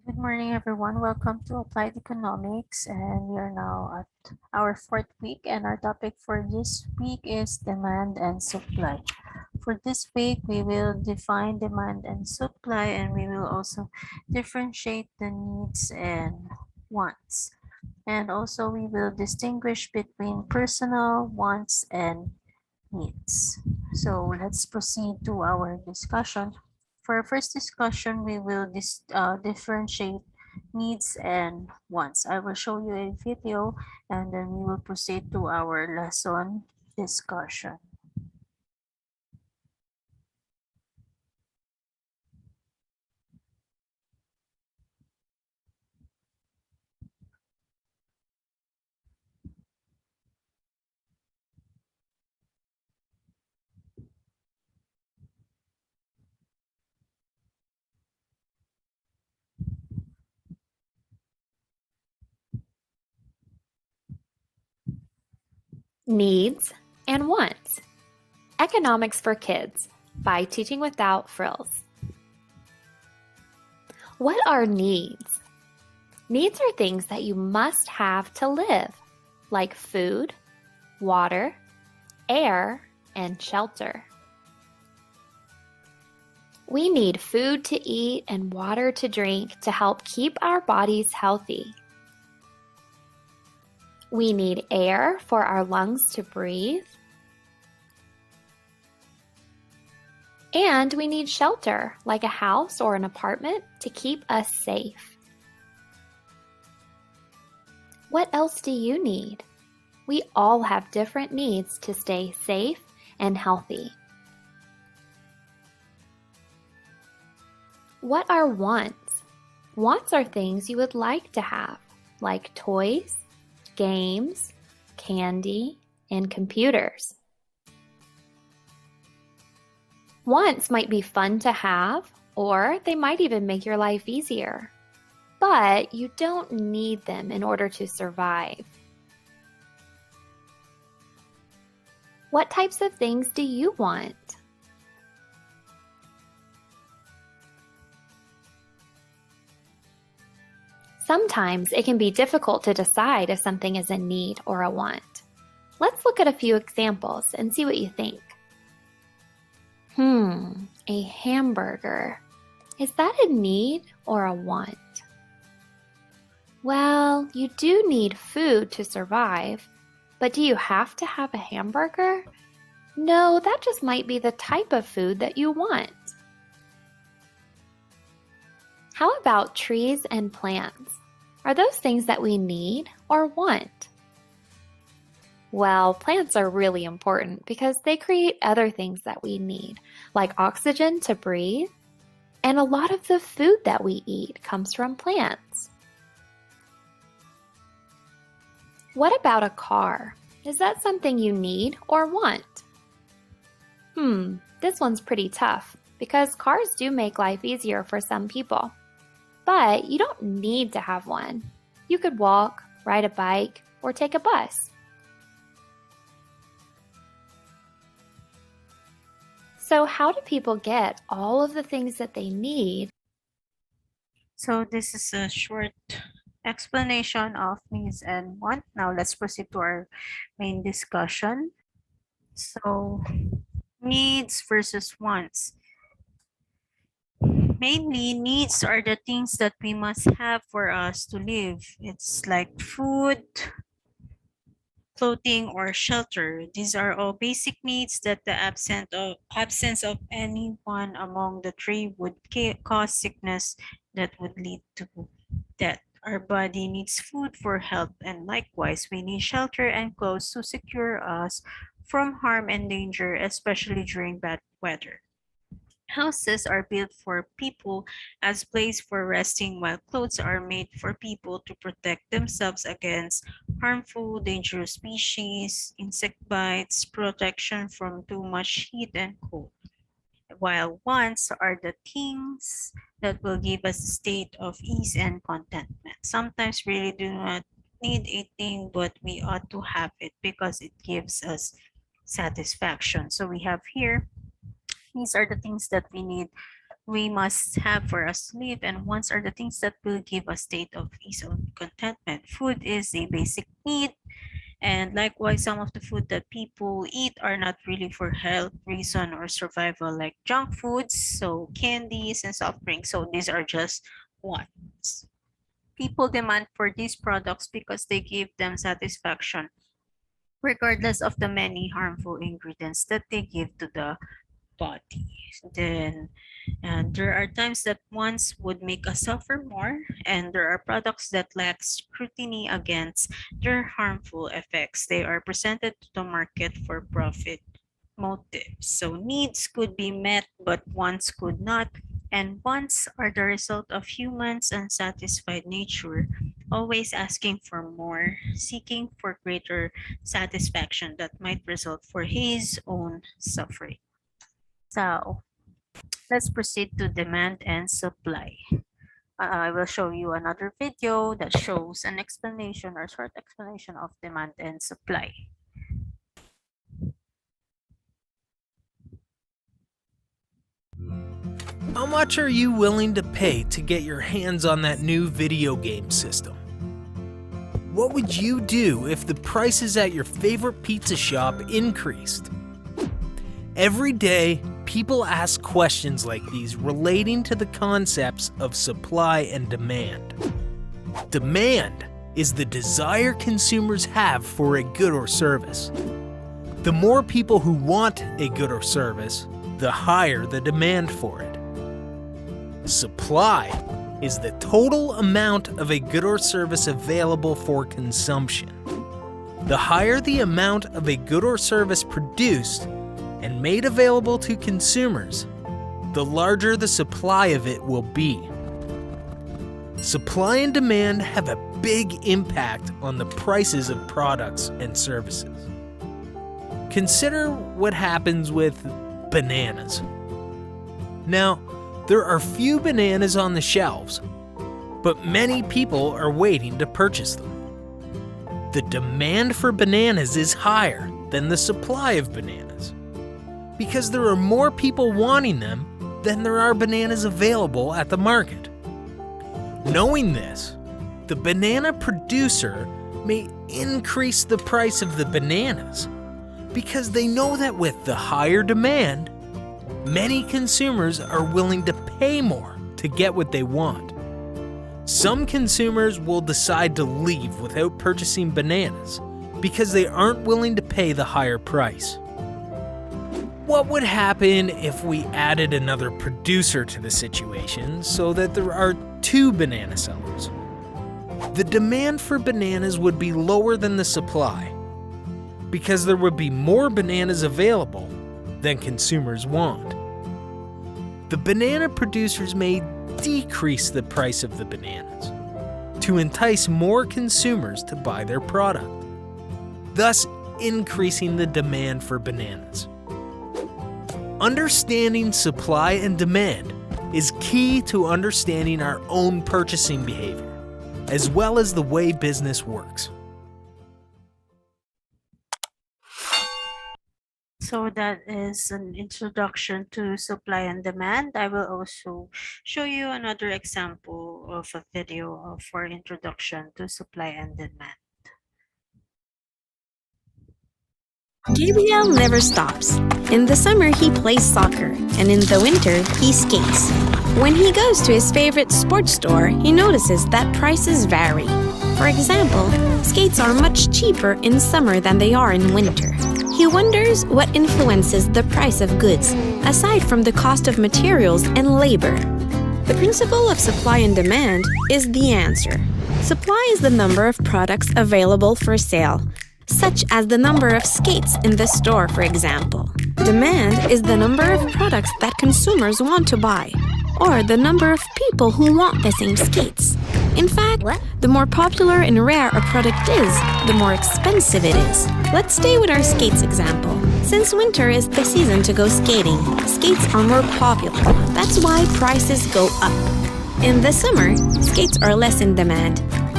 Good morning, everyone. Welcome to Applied Economics, and we are now at our fourth week, and our topic for this week is demand and supply. For this week, we will define demand and supply, and we will also differentiate the needs and wants. And also, we will distinguish between personal wants and needs. So let's proceed to our discussion. For our first discussion, we will differentiate needs and wants. I will show you a video and then we will proceed to our lesson discussion. Needs and Wants. Economics for Kids by Teaching Without Frills. What are needs? Needs are things that you must have to live, like food, water, air, and shelter. We need food to eat and water to drink to help keep our bodies healthy. We need air for our lungs to breathe. And we need shelter, like a house or an apartment, to keep us safe. What else do you need? We all have different needs to stay safe and healthy. What are wants? Wants are things you would like to have, like toys, games, candy, and computers. Wants might be fun to have, or they might even make your life easier. But you don't need them in order to survive. What types of things do you want? Sometimes it can be difficult to decide if something is a need or a want. Let's look at a few examples and see what you think. A hamburger. Is that a need or a want? Well, you do need food to survive, but do you have to have a hamburger? No, that just might be the type of food that you want. How about trees and plants? Are those things that we need or want? Well, plants are really important because they create other things that we need, like oxygen to breathe, and a lot of the food that we eat comes from plants. What about a car? Is that something you need or want? This one's pretty tough because cars do make life easier for some people. But you don't need to have one. You could walk, ride a bike, or take a bus. So how do people get all of the things that they need? So this is a short explanation of needs and want. Now let's proceed to our main discussion. So needs versus wants. Mainly, needs are the things that we must have for us to live. It's like food, clothing, or shelter. These are all basic needs that the absence of any one among the three would cause sickness that would lead to death. Our body needs food for health, and likewise, we need shelter and clothes to secure us from harm and danger, especially during bad weather. Houses are built for people as place for resting, while clothes are made for people to protect themselves against harmful, dangerous species, insect bites, protection from too much heat and cold. While wants are the things that will give us a state of ease and contentment. Sometimes we really do not need a thing, but we ought to have it because it gives us satisfaction. So we have here, these are the things that we need we must have for us to live, and wants are the things that will give a state of ease and contentment. Food is a basic need, and likewise, some of the food that people eat are not really for health reason or survival, like junk foods, so candies and soft drinks. So these are just wants. People demand for these products because they give them satisfaction, regardless of the many harmful ingredients that they give to the body. Then, and there are times that ones would make us suffer more, and there are products that lack scrutiny against their harmful effects. They are presented to the market for profit motives. So needs could be met, but wants could not. And wants are the result of humans' unsatisfied nature, always asking for more, seeking for greater satisfaction that might result for his own suffering. So let's proceed to demand and supply. I will show you another video that shows an explanation or short explanation of demand and supply. How much are you willing to pay to get your hands on that new video game system? What would you do if the prices at your favorite pizza shop increased? Every day, people ask questions like these relating to the concepts of supply and demand. Demand is the desire consumers have for a good or service. The more people who want a good or service, the higher the demand for it. Supply is the total amount of a good or service available for consumption. The higher the amount of a good or service produced and made available to consumers, the larger the supply of it will be. Supply and demand have a big impact on the prices of products and services. Consider what happens with bananas. Now, there are few bananas on the shelves, but many people are waiting to purchase them. The demand for bananas is higher than the supply of bananas, because there are more people wanting them than there are bananas available at the market. Knowing this, the banana producer may increase the price of the bananas because they know that with the higher demand, many consumers are willing to pay more to get what they want. Some consumers will decide to leave without purchasing bananas because they aren't willing to pay the higher price. What would happen if we added another producer to the situation so that there are two banana sellers? The demand for bananas would be lower than the supply because there would be more bananas available than consumers want. The banana producers may decrease the price of the bananas to entice more consumers to buy their product, thus increasing the demand for bananas. Understanding supply and demand is key to understanding our own purchasing behavior, as well as the way business works. So that is an introduction to supply and demand. I will also show you another example of a video for introduction to supply and demand. Gabriel never stops. In the summer, he plays soccer, and in the winter, he skates. When he goes to his favorite sports store, he notices that prices vary. For example, skates are much cheaper in summer than they are in winter. He wonders what influences the price of goods, aside from the cost of materials and labor. The principle of supply and demand is the answer. Supply is the number of products available for sale, such as the number of skates in the store, for example. Demand is the number of products that consumers want to buy, or the number of people who want the same skates. In fact, the more popular and rare a product is, the more expensive it is. Let's stay with our skates example. Since winter is the season to go skating, skates are more popular. That's why prices go up. In the summer, skates are less in demand.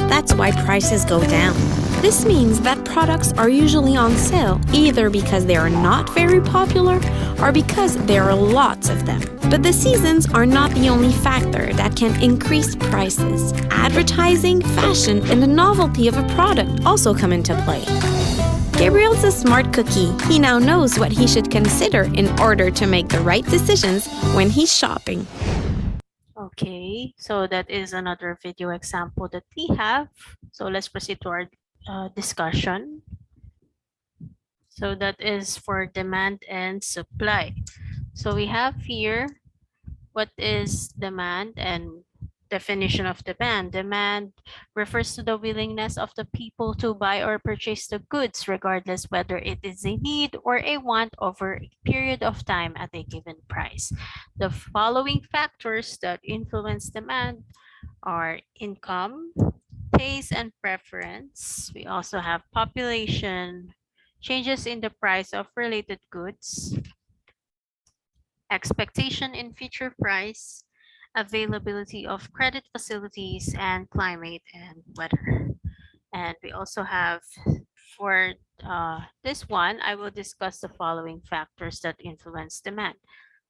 That's why prices go down. This means that products are usually on sale either because they are not very popular or because there are lots of them. But the seasons are not the only factor that can increase prices. Advertising, fashion, and the novelty of a product also come into play. Gabriel's a smart cookie. He now knows what he should consider in order to make the right decisions when he's shopping. Okay, so that is another video example that we have. So let's proceed to our discussion. So that is for demand and supply. So we have here what is demand and definition of demand. Demand refers to the willingness of the people to buy or purchase the goods, regardless whether it is a need or a want over a period of time at a given price. The following factors that influence demand are income, taste and preference. We also have population, changes in the price of related goods, expectation in future price, availability of credit facilities, and climate and weather. And we also have for this one, I will discuss the following factors that influence demand.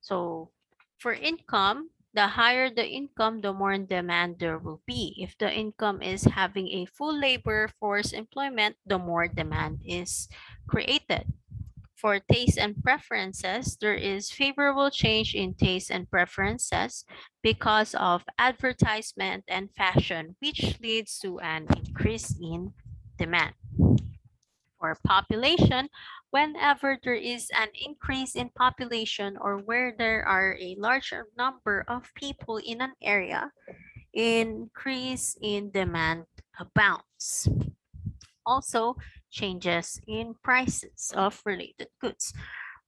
So for income, the higher the income, the more demand there will be. If the income is having a full labor force employment, the more demand is created. For taste and preferences, there is favorable change in taste and preferences because of advertisement and fashion, which leads to an increase in demand. For population, whenever there is an increase in population or where there are a larger number of people in an area, increase in demand abounds. Also, changes in prices of related goods.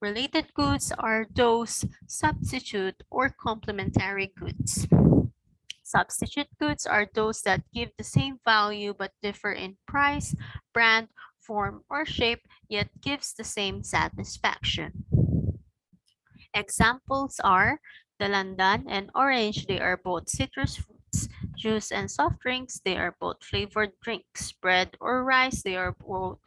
Related goods are those substitute or complementary goods. Substitute goods are those that give the same value but differ in price, brand, form, or shape, yet gives the same satisfaction. Examples are the landan and orange. They are both citrus fruits. Juice and soft drinks, they are both flavored drinks. Bread or rice, they are both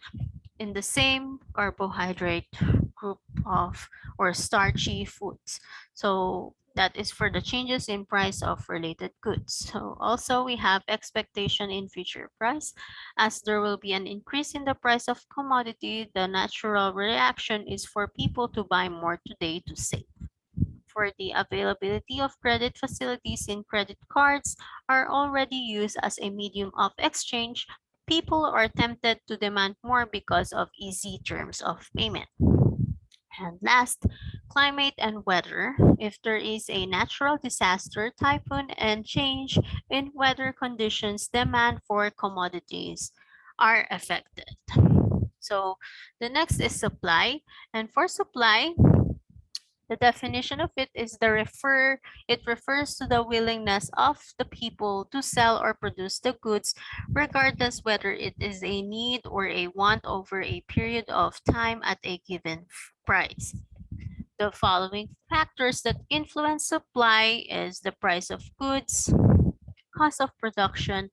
in the same carbohydrate group of or starchy foods. So that is for the changes in price of related goods. So also we have expectation in future price. As there will be an increase in the price of commodity, the natural reaction is for people to buy more today to save. For the availability of credit facilities in credit cards are already used as a medium of exchange, people are tempted to demand more because of easy terms of payment. And last, climate and weather. If there is a natural disaster, typhoon, and change in weather conditions, demand for commodities are affected. So the next is supply. And for supply, the definition of it is it refers to the willingness of the people to sell or produce the goods, regardless whether it is a need or a want over a period of time at a given price. The following factors that influence supply is the price of goods, cost of production,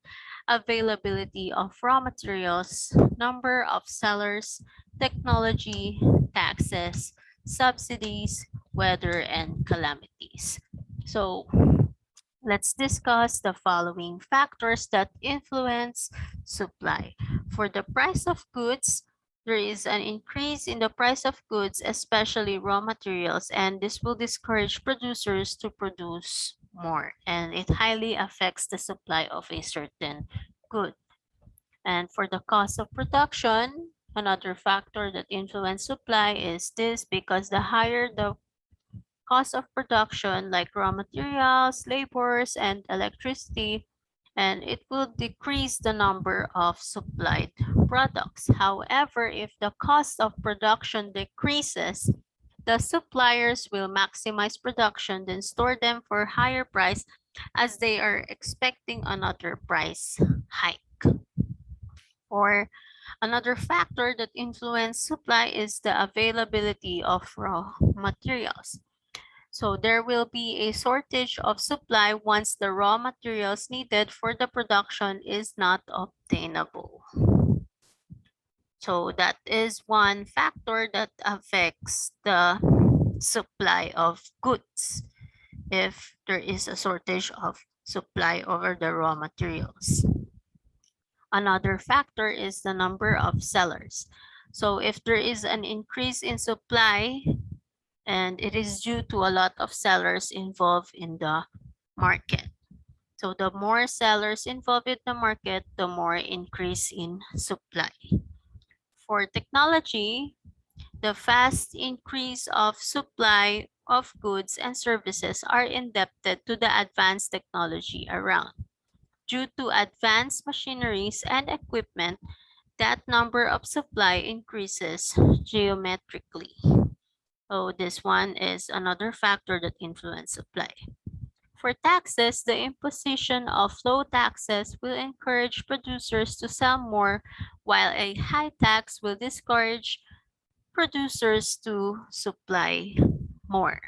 availability of raw materials, number of sellers, technology, taxes, subsidies, weather, and calamities. So let's discuss the following factors that influence supply. For the price of goods, there is an increase in the price of goods, especially raw materials, and this will discourage producers to produce more, and it highly affects the supply of a certain good. And for the cost of production, another factor that influence supply is this because the higher the cost of production, like raw materials, labors, and electricity, and it will decrease the number of supplied products. However, if the cost of production decreases, the suppliers will maximize production, then store them for higher price as they are expecting another price hike. Or another factor that influence supply is the availability of raw materials. So there will be a shortage of supply once the raw materials needed for the production is not obtainable. So that is one factor that affects the supply of goods if there is a shortage of supply over the raw materials. Another factor is the number of sellers. So if there is an increase in supply and it is due to a lot of sellers involved in the market. So the more sellers involved in the market, the more increase in supply. For technology, the fast increase of supply of goods and services are indebted to the advanced technology around. Due to advanced machineries and equipment, that number of supply increases geometrically. So this one is another factor that influence supply. For taxes, the imposition of low taxes will encourage producers to sell more, while a high tax will discourage producers to supply more.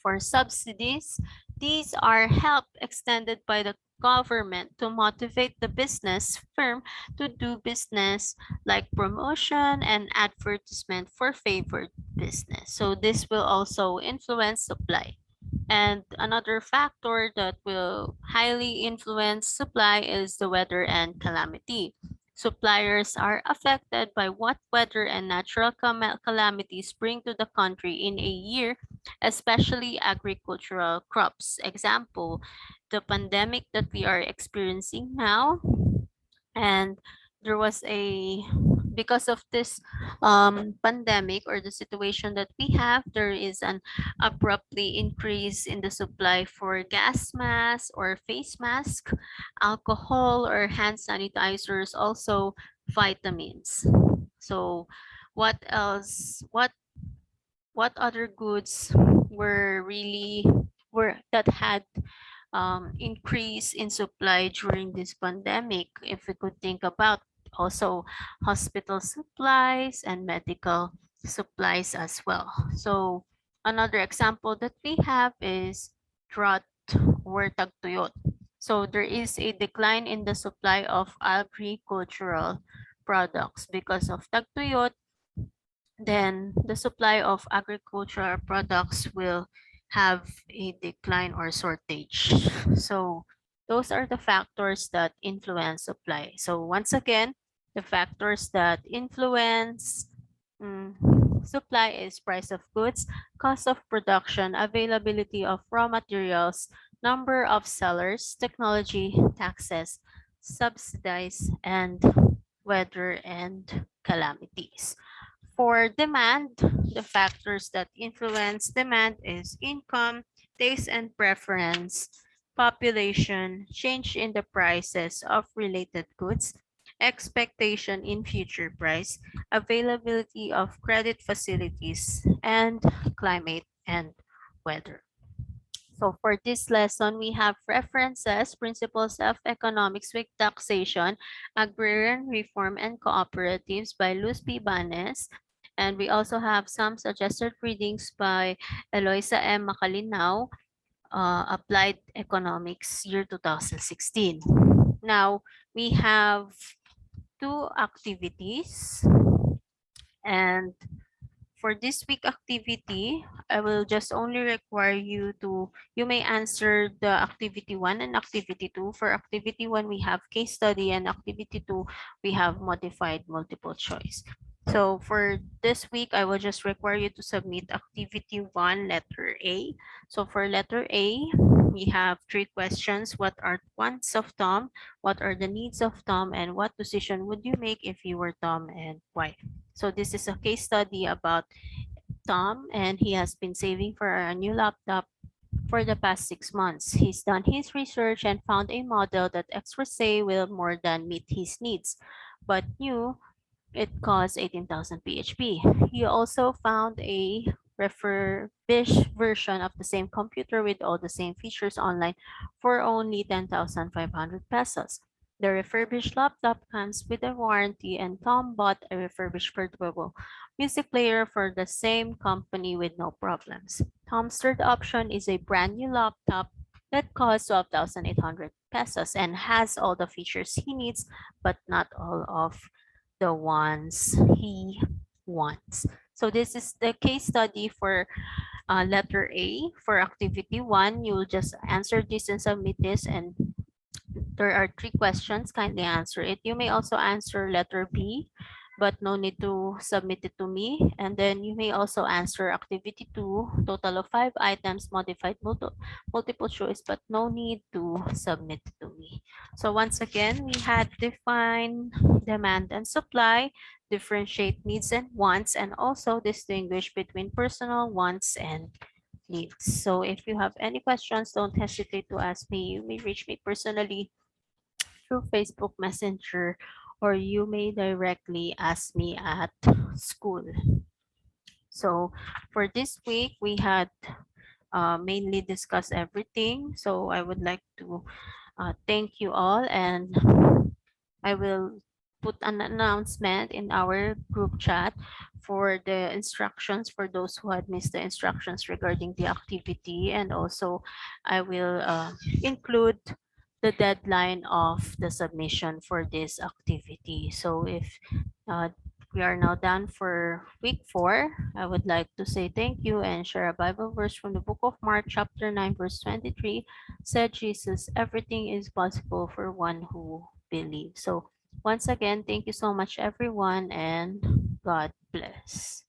For subsidies, these are help extended by the government to motivate the business firm to do business like promotion and advertisement for favored business. So this will also influence supply. And another factor that will highly influence supply is the weather and calamity. Suppliers are affected by what weather and natural calamities bring to the country in a year, especially agricultural crops. Example, the pandemic that we are experiencing now, and there was a because of this pandemic or the situation that we have, there is an abruptly increase in the supply for gas masks or face mask, alcohol or hand sanitizers, also vitamins. So what else, what other goods were really were that had increase in supply during this pandemic? If we could think about also hospital supplies and medical supplies as well. So another example that we have is drought or tagtuyot. So there is a decline in the supply of agricultural products because of tagtuyot. Then the supply of agricultural products will have a decline or shortage. So those are the factors that influence supply. So once again, the factors that influence supply is price of goods, cost of production, availability of raw materials, number of sellers, technology, taxes, subsidies, and weather and calamities. For demand, the factors that influence demand is income, taste and preference, population, change in the prices of related goods, expectation in future price, availability of credit facilities, and climate and weather. So for this lesson, we have references, principles of economics with taxation, agrarian reform and cooperatives by Luz B. Banes. And we also have some suggested readings by Eloisa M. Macalinao, Applied Economics, year 2016. Now, we have two activities, and for this week activity, I will just only require you may answer the activity 1 and activity 2. For activity 1, we have case study, and activity 2, we have modified multiple choice. So for this week, I will just require you to submit activity 1, letter A. So for letter A, we have 3 questions. What are wants of Tom? What are the needs of Tom? And what decision would you make if you were Tom, and why? So this is a case study about Tom, and he has been saving for a new laptop for the past 6 months. He's done his research and found a model that experts say will more than meet his needs, but new, it costs 18,000 PHP. He also found a refurbished version of the same computer with all the same features online for only 10,500 pesos. The refurbished laptop comes with a warranty, and Tom bought a refurbished portable music player for the same company with no problems. Tom's third option is a brand new laptop that costs 12,800 pesos and has all the features he needs, but not all of the ones he wants. So this is the case study for letter A. For activity 1, you'll just answer this and submit this, and there are 3 questions. Kindly answer it. You may also answer letter B, but no need to submit it to me. And then you may also answer activity 2, total of 5 items, modified multiple choice, but no need to submit it to me. So once again, we had define demand and supply, differentiate needs and wants, and also distinguish between personal wants and needs. So if you have any questions, don't hesitate to ask me. You may reach me personally through Facebook Messenger, or you may directly ask me at school. So for this week, we had mainly discussed everything. So I would like to thank you all, and I will put an announcement in our group chat for the instructions for those who had missed the instructions regarding the activity, and also I will include the deadline of the submission for this activity. So if uh, we are now done for week 4, I would like to say thank you and share a Bible verse from the book of Mark, chapter 9, verse 23. Said Jesus, everything is possible for one who believes. So once again, thank you so much, everyone, and God bless.